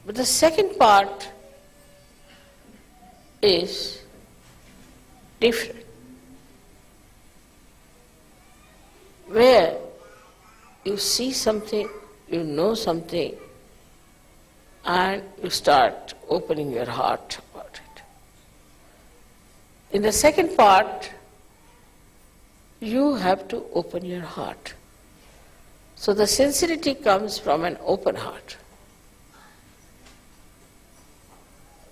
But the second part is different, where you see something, you know something, and you start opening your heart about it. In the second part, you have to open your heart. So the sincerity comes from an open heart.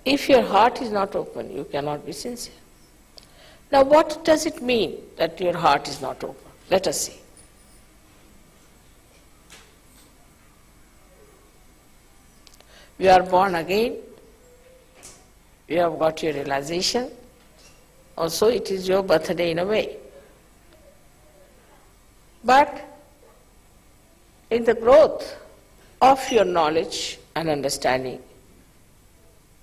If your heart is not open, you cannot be sincere. Now, what does it mean that your heart is not open? Let us see. You are born again, you have got your realization, also it is your birthday in a way. But in the growth of your knowledge and understanding,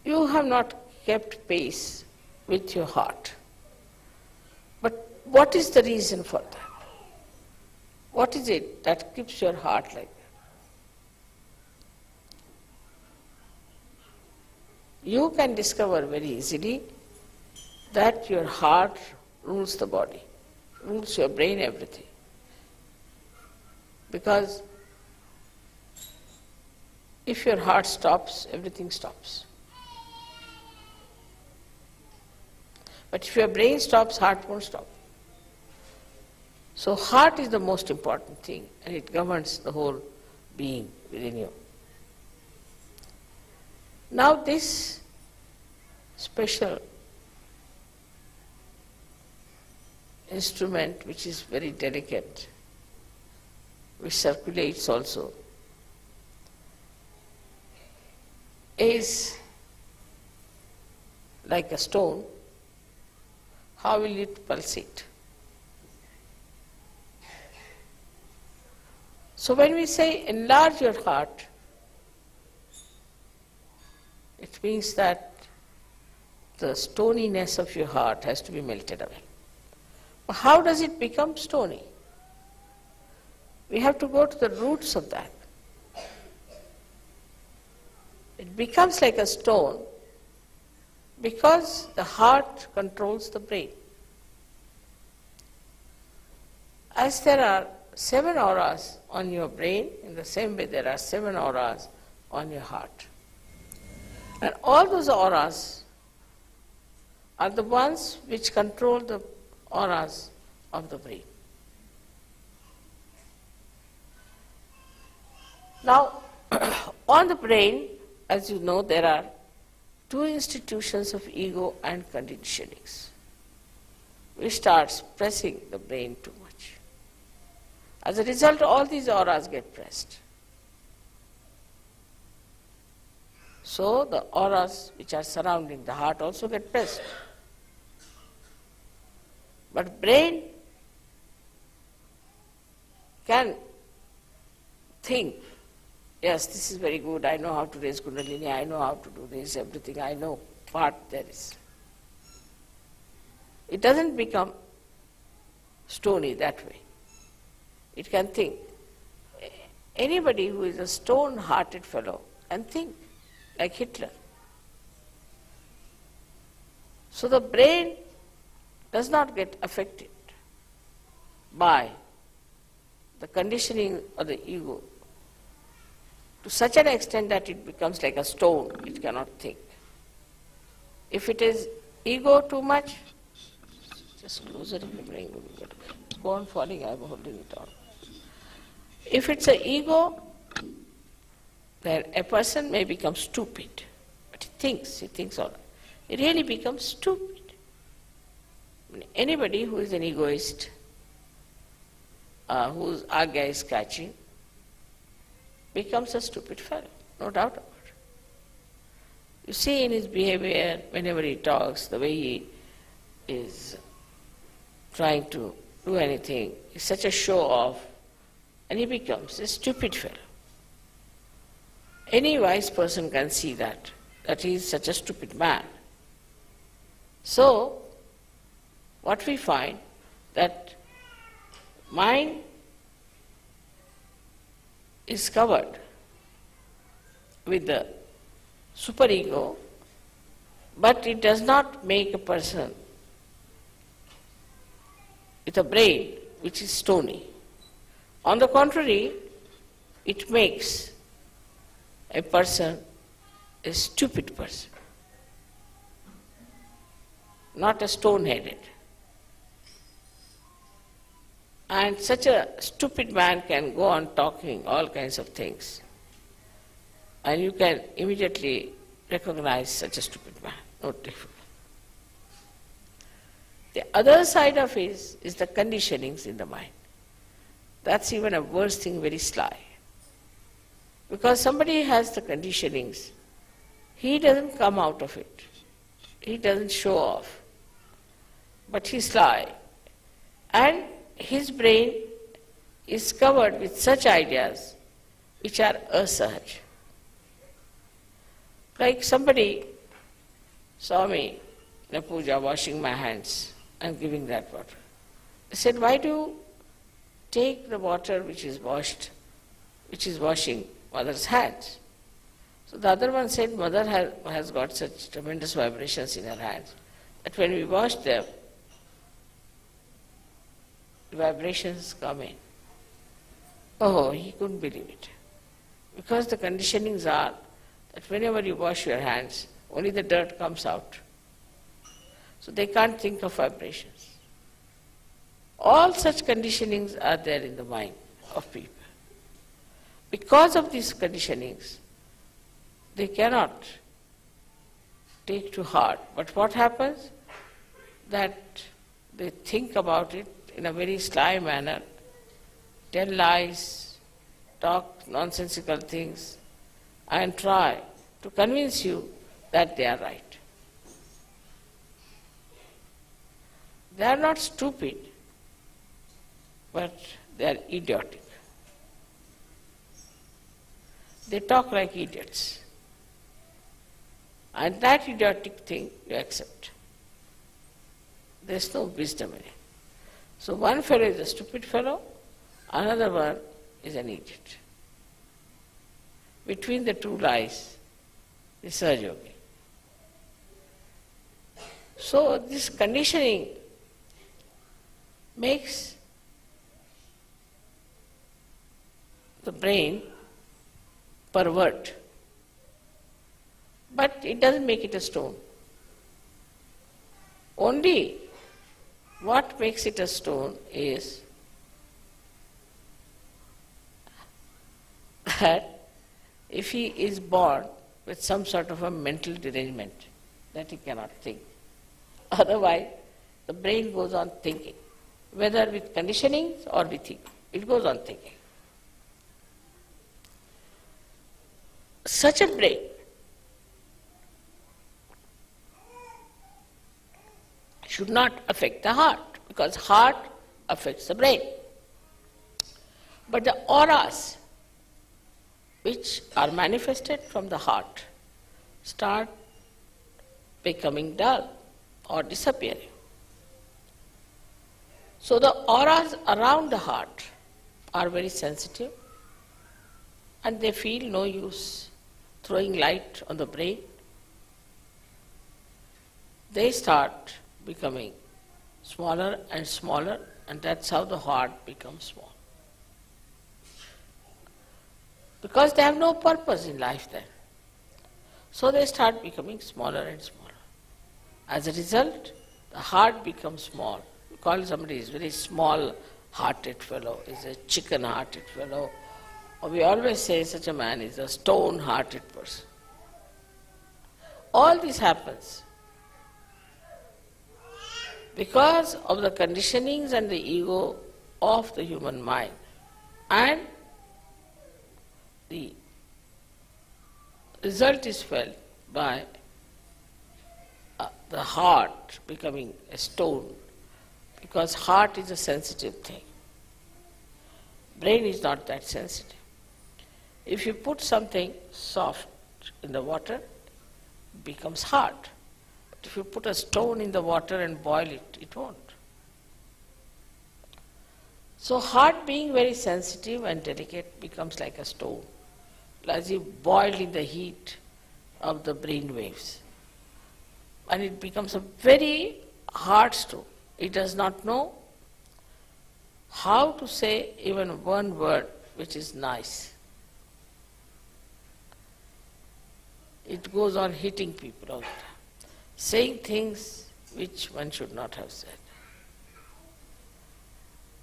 you have not kept pace with your heart. But what is the reason for that? What is it that keeps your heart like that? You can discover very easily that your heart rules the body, rules your brain, everything. Because if your heart stops, everything stops. But if your brain stops, heart won't stop. So heart is the most important thing, and it governs the whole being within you. Now this special instrument, which is very delicate, which circulates also, is like a stone. How will it pulsate? So when we say enlarge your heart, it means that the stoniness of your heart has to be melted away. But how does it become stony? We have to go to the roots of that. It becomes like a stone because the heart controls the brain. As there are 7 auras on your brain, in the same way there are 7 auras on your heart. And all those auras are the ones which control the auras of the brain. Now, on the brain, as you know, there are 2 institutions of ego and conditionings, which starts pressing the brain too much. As a result, all these auras get pressed. So the auras which are surrounding the heart also get pressed. But brain can think, yes, this is very good, I know how to raise Kundalini, I know how to do this, everything I know, part there is. It doesn't become stony that way. It can think. Anybody who is a stone-hearted fellow can think, like Hitler. So the brain does not get affected by the conditioning of the ego to such an extent that it becomes like a stone, it cannot think. If it is ego too much, just closer in the brain will be better. Go on falling, I am holding it on. If it's an ego, then a person may become stupid, but he thinks all right. He really becomes stupid. Anybody who is an egoist, whose agya is catching, becomes a stupid fellow, no doubt about it. You see in his behavior, whenever he talks, the way he is trying to do anything, is such a show-off, and he becomes a stupid fellow. Any wise person can see that he is such a stupid man. So, what we find that mind is covered with the superego, but it does not make a person with a brain which is stony. On the contrary, it makes a person a stupid person, not a stone-headed. And such a stupid man can go on talking all kinds of things, and you can immediately recognize such a stupid man. No difference. The other side of it is the conditionings in the mind. That's even a worse thing, very sly. Because somebody has the conditionings, he doesn't come out of it. He doesn't show off. But he's sly. And his brain is covered with such ideas which are asahaj. Like somebody saw me in a puja washing my hands and giving that water. They said, why do you take the water which is washing mother's hands? So the other one said, mother has got such tremendous vibrations in her hands that when we wash them, the vibrations come in. Oh, he couldn't believe it. Because the conditionings are that whenever you wash your hands, only the dirt comes out. So they can't think of vibrations. All such conditionings are there in the mind of people. Because of these conditionings, they cannot take to heart. But what happens? That they think about it in a very sly manner, tell lies, talk nonsensical things, and try to convince you that they are right. They are not stupid, but they are idiotic. They talk like idiots. And that idiotic thing you accept. There is no wisdom in it. So one fellow is a stupid fellow, another one is an idiot. Between the two lies the Sahaja-yogi. So this conditioning makes the brain pervert, but it doesn't make it a stone. Only what makes it a stone is that if he is born with some sort of a mental derangement that he cannot think. Otherwise, the brain goes on thinking, whether with conditionings or with thinking. It goes on thinking. Such a brain should not affect the heart, because heart affects the brain. But the auras which are manifested from the heart start becoming dull or disappearing. So the auras around the heart are very sensitive, and they feel no use throwing light on the brain. They start becoming smaller and smaller, and that's how the heart becomes small. Because they have no purpose in life then. So they start becoming smaller and smaller. As a result, the heart becomes small. You call somebody is very small-hearted fellow, is a chicken-hearted fellow, or we always say such a man is a stone-hearted person. All this happens because of the conditionings and the ego of the human mind, and the result is felt by the heart becoming a stone, because heart is a sensitive thing. Brain is not that sensitive. If you put something soft in the water, it becomes hard. But if you put a stone in the water and boil it, it won't. So heart, being very sensitive and delicate, becomes like a stone. As if boiled in the heat, of the brain waves. And it becomes a very hard stone. It does not know how to say even one word which is nice. It goes on hitting people all the time, saying things which one should not have said.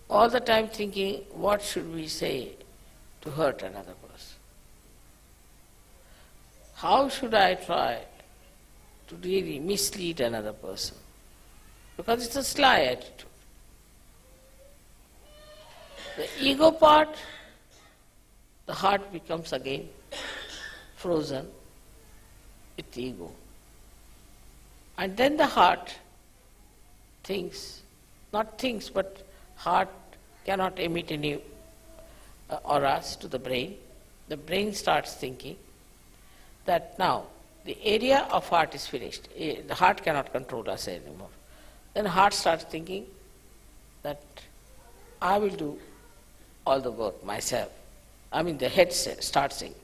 All the time thinking, what should we say to hurt another person? How should I try to really mislead another person? Because it's a sly attitude. The ego part, the heart becomes again frozen with ego. And then the heart thinks, not thinks, but heart cannot emit any auras to the brain. The brain starts thinking that now the area of heart is finished. The heart cannot control us anymore. Then heart starts thinking that I will do all the work myself. I mean, the head starts saying.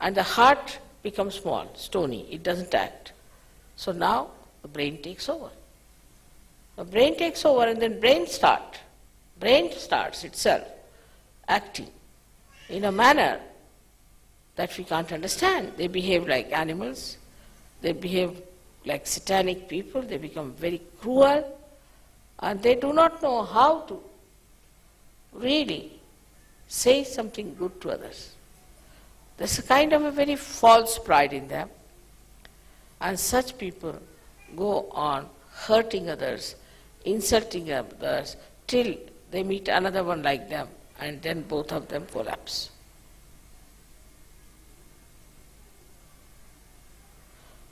And the heart becomes small, stony, it doesn't act. So now the brain takes over. The brain takes over and then brain starts itself acting in a manner that we can't understand. They behave like animals, they behave like satanic people, they become very cruel, and they do not know how to really say something good to others. There's a kind of a very false pride in them, and such people go on hurting others, insulting others, till they meet another one like them, and then both of them collapse.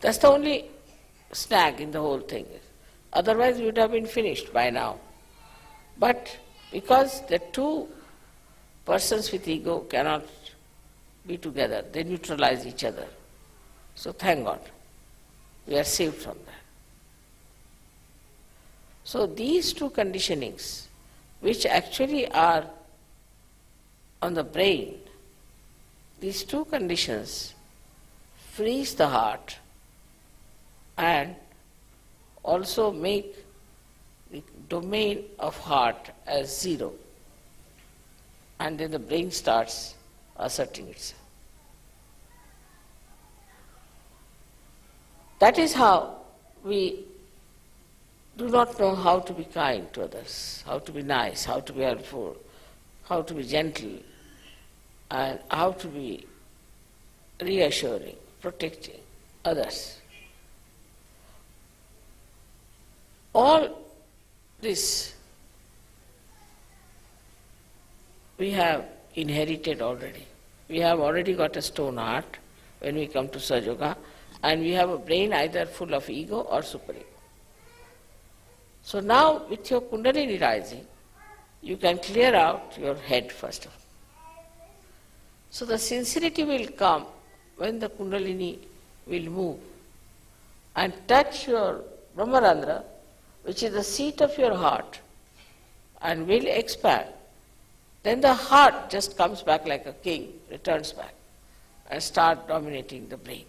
That's the only snag in the whole thing. Otherwise we would have been finished by now. But because the two persons with ego cannot be together, they neutralize each other. So thank God, we are saved from that. So these two conditionings, which actually are on the brain, these two conditions freeze the heart and also make the domain of heart as zero. And then the brain starts asserting itself. That is how we do not know how to be kind to others, how to be nice, how to be helpful, how to be gentle, and how to be reassuring, protecting others. All this we have inherited already. We have already got a stone heart when we come to Sahaja Yoga, and we have a brain either full of ego or superego. So now with your Kundalini rising, you can clear out your head first of all. So the sincerity will come when the Kundalini will move and touch your Brahmarandra, which is the seat of your heart, and will expand. Then the heart just comes back like a king, returns back, and starts dominating the brain.